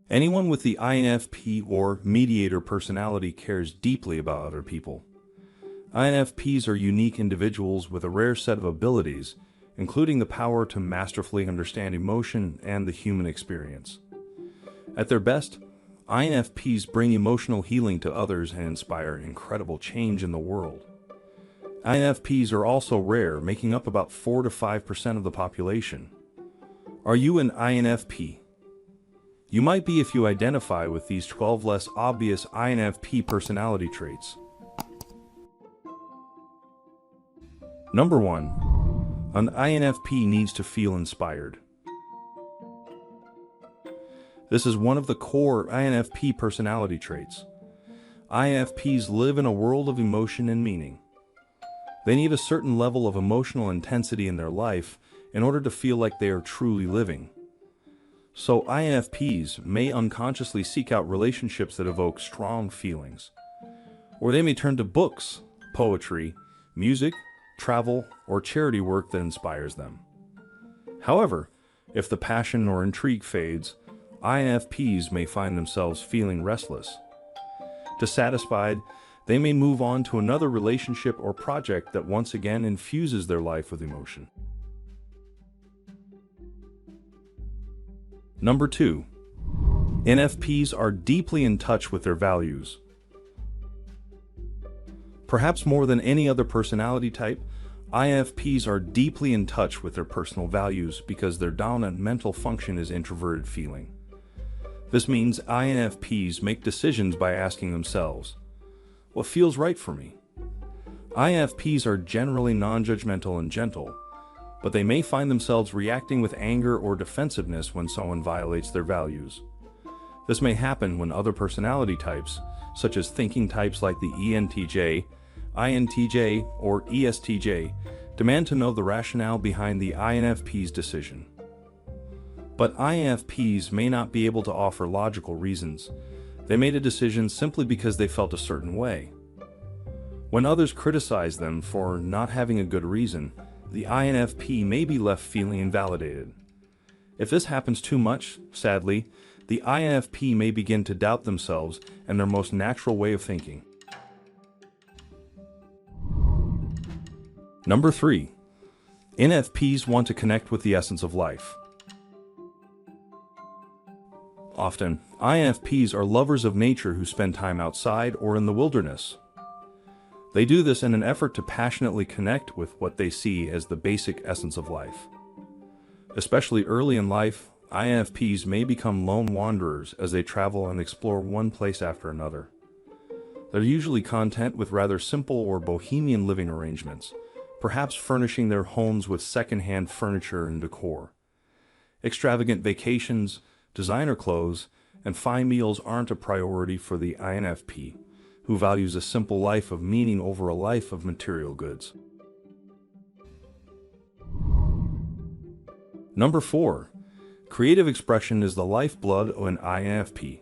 Anyone with the INFP or mediator personality cares deeply about other people. INFPs are unique individuals with a rare set of abilities, including the power to masterfully understand emotion and the human experience. At their best, INFPs bring emotional healing to others and inspire incredible change in the world. INFPs are also rare, making up about 4 to 5% of the population. Are you an INFP? You might be if you identify with these 12 less obvious INFP personality traits. Number 1. An INFP needs to feel inspired. This is one of the core INFP personality traits. INFPs live in a world of emotion and meaning. They need a certain level of emotional intensity in their life in order to feel like they are truly living. So INFPs may unconsciously seek out relationships that evoke strong feelings. Or they may turn to books, poetry, music, travel, or charity work that inspires them. However, if the passion or intrigue fades, INFPs may find themselves feeling restless. Dissatisfied, they may move on to another relationship or project that once again infuses their life with emotion. Number 2. INFPs are deeply in touch with their values. Perhaps more than any other personality type, INFPs are deeply in touch with their personal values because their dominant mental function is introverted feeling. This means INFPs make decisions by asking themselves, what feels right for me? INFPs are generally non-judgmental and gentle, but they may find themselves reacting with anger or defensiveness when someone violates their values. This may happen when other personality types, such as thinking types like the ENTJ, INTJ, or ESTJ, demand to know the rationale behind the INFP's decision. But INFPs may not be able to offer logical reasons. They made a decision simply because they felt a certain way. When others criticize them for not having a good reason, the INFP may be left feeling invalidated. If this happens too much, sadly, the INFP may begin to doubt themselves and their most natural way of thinking. Number 3. INFPs want to connect with the essence of life. Often, INFPs are lovers of nature who spend time outside or in the wilderness. They do this in an effort to passionately connect with what they see as the basic essence of life. Especially early in life, INFPs may become lone wanderers as they travel and explore one place after another. They're usually content with rather simple or bohemian living arrangements, perhaps furnishing their homes with second-hand furniture and decor. Extravagant vacations, designer clothes, and fine meals aren't a priority for the INFP, who values a simple life of meaning over a life of material goods. Number 4. Creative expression is the lifeblood of an INFP.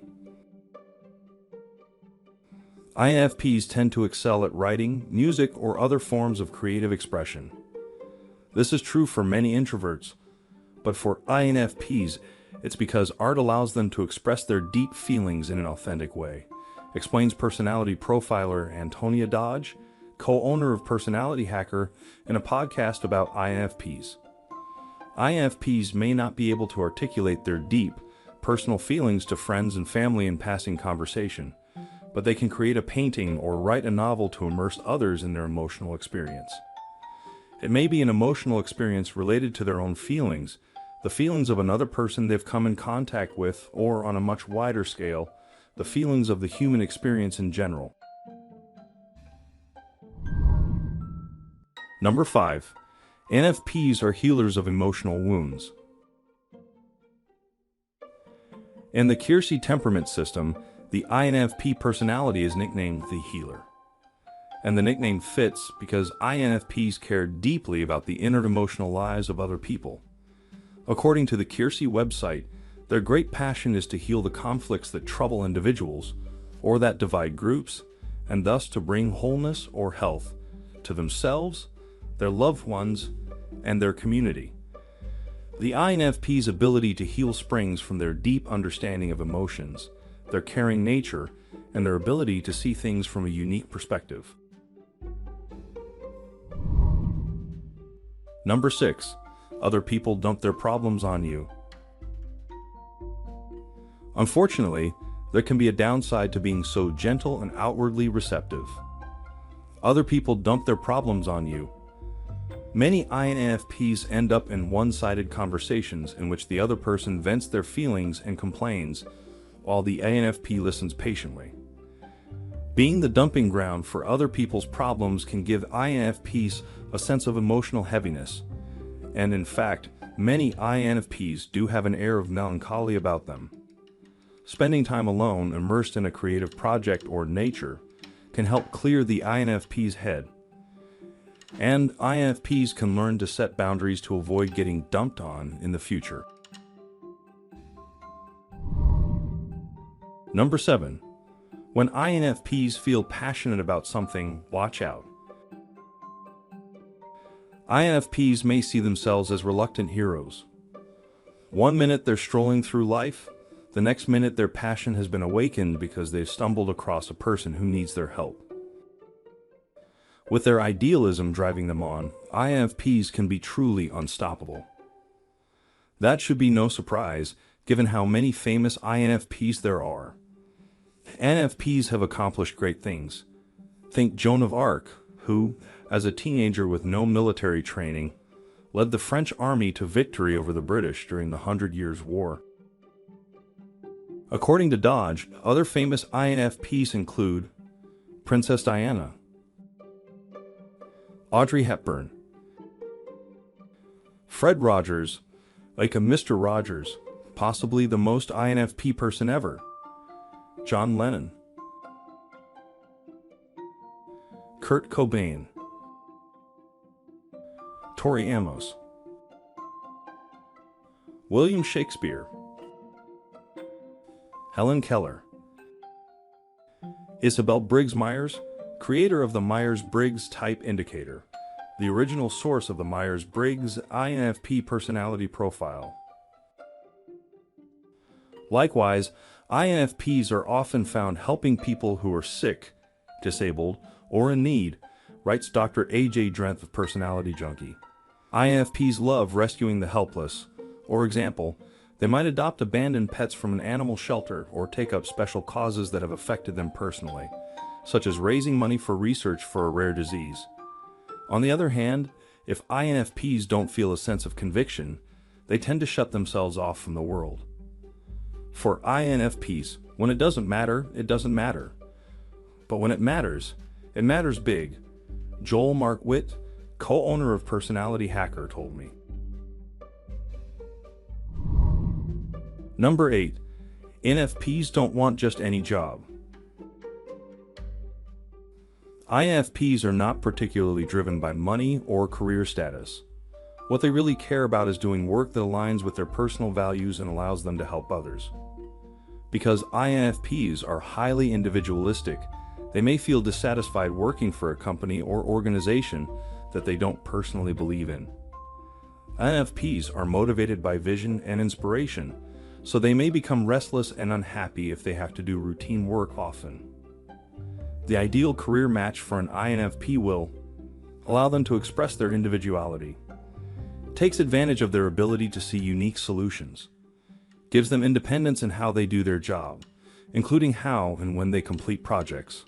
INFPs tend to excel at writing, music, or other forms of creative expression. This is true for many introverts, but for INFPs, it's because art allows them to express their deep feelings in an authentic way, explains personality profiler Antonia Dodge, co-owner of Personality Hacker, in a podcast about INFPs. INFPs may not be able to articulate their deep, personal feelings to friends and family in passing conversation, but they can create a painting or write a novel to immerse others in their emotional experience. It may be an emotional experience related to their own feelings, the feelings of another person they've come in contact with, or on a much wider scale, the feelings of the human experience in general. Number 5. INFPs are healers of emotional wounds. In the Keirsey temperament system, the INFP personality is nicknamed the healer. And the nickname fits because INFPs care deeply about the inner emotional lives of other people. According to the Keirsey website, their great passion is to heal the conflicts that trouble individuals, or that divide groups, and thus to bring wholeness or health to themselves, their loved ones, and their community. The INFP's ability to heal springs from their deep understanding of emotions, their caring nature, and their ability to see things from a unique perspective. Number 6. Other people dump their problems on you. Unfortunately, there can be a downside to being so gentle and outwardly receptive. Other people dump their problems on you. Many INFPs end up in one-sided conversations in which the other person vents their feelings and complains, while the INFP listens patiently. Being the dumping ground for other people's problems can give INFPs a sense of emotional heaviness, and in fact, many INFPs do have an air of melancholy about them. Spending time alone, immersed in a creative project or nature, can help clear the INFP's head. And INFPs can learn to set boundaries to avoid getting dumped on in the future. Number 7. When INFPs feel passionate about something, watch out. INFPs may see themselves as reluctant heroes. One minute they're strolling through life, the next minute their passion has been awakened because they've stumbled across a person who needs their help. With their idealism driving them on, INFPs can be truly unstoppable. That should be no surprise, given how many famous INFPs there are. INFPs have accomplished great things. Think Joan of Arc, who, as a teenager with no military training, led the French army to victory over the British during the 100 Years' War. According to Dodge, other famous INFPs include Princess Diana, Audrey Hepburn, Fred Rogers, like a Mr. Rogers, possibly the most INFP person ever, John Lennon, Kurt Cobain, Tori Amos, William Shakespeare, Helen Keller, Isabel Briggs-Myers, creator of the Myers-Briggs Type Indicator, the original source of the Myers-Briggs INFP personality profile. Likewise, INFPs are often found helping people who are sick, disabled, or in need, writes Dr. A.J. Drenth of Personality Junkie. INFPs love rescuing the helpless. For example, they might adopt abandoned pets from an animal shelter or take up special causes that have affected them personally, such as raising money for research for a rare disease. On the other hand, if INFPs don't feel a sense of conviction, they tend to shut themselves off from the world. For INFPs, when it doesn't matter, it doesn't matter. But when it matters big. Joel Mark Witt, co-owner of Personality Hacker, told me. Number 8. INFPs don't want just any job. INFPs are not particularly driven by money or career status. What they really care about is doing work that aligns with their personal values and allows them to help others. Because INFPs are highly individualistic, they may feel dissatisfied working for a company or organization that they don't personally believe in. INFPs are motivated by vision and inspiration, so they may become restless and unhappy if they have to do routine work often. The ideal career match for an INFP will allow them to express their individuality, takes advantage of their ability to see unique solutions, gives them independence in how they do their job, including how and when they complete projects.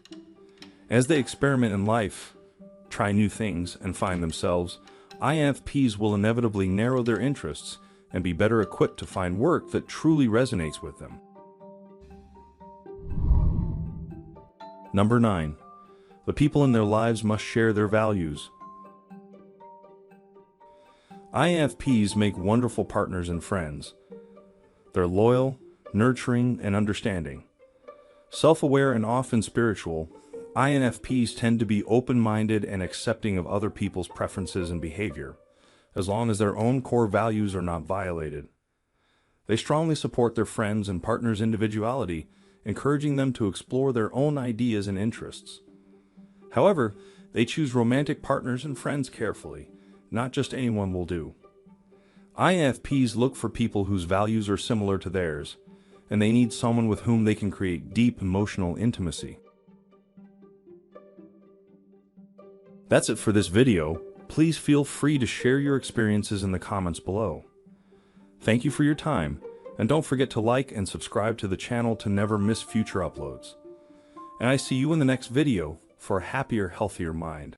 As they experiment in life, try new things, and find themselves, INFPs will inevitably narrow their interests and be better equipped to find work that truly resonates with them. Number 9. The people in their lives must share their values. INFPs make wonderful partners and friends. They're loyal, nurturing, and understanding. Self-aware and often spiritual, INFPs tend to be open-minded and accepting of other people's preferences and behavior, as long as their own core values are not violated. They strongly support their friends' and partners' individuality, encouraging them to explore their own ideas and interests. However, they choose romantic partners and friends carefully. Not just anyone will do. INFPs look for people whose values are similar to theirs, and they need someone with whom they can create deep emotional intimacy. That's it for this video. Please feel free to share your experiences in the comments below. Thank you for your time, and don't forget to like and subscribe to the channel to never miss future uploads. And I see you in the next video for a happier, healthier mind.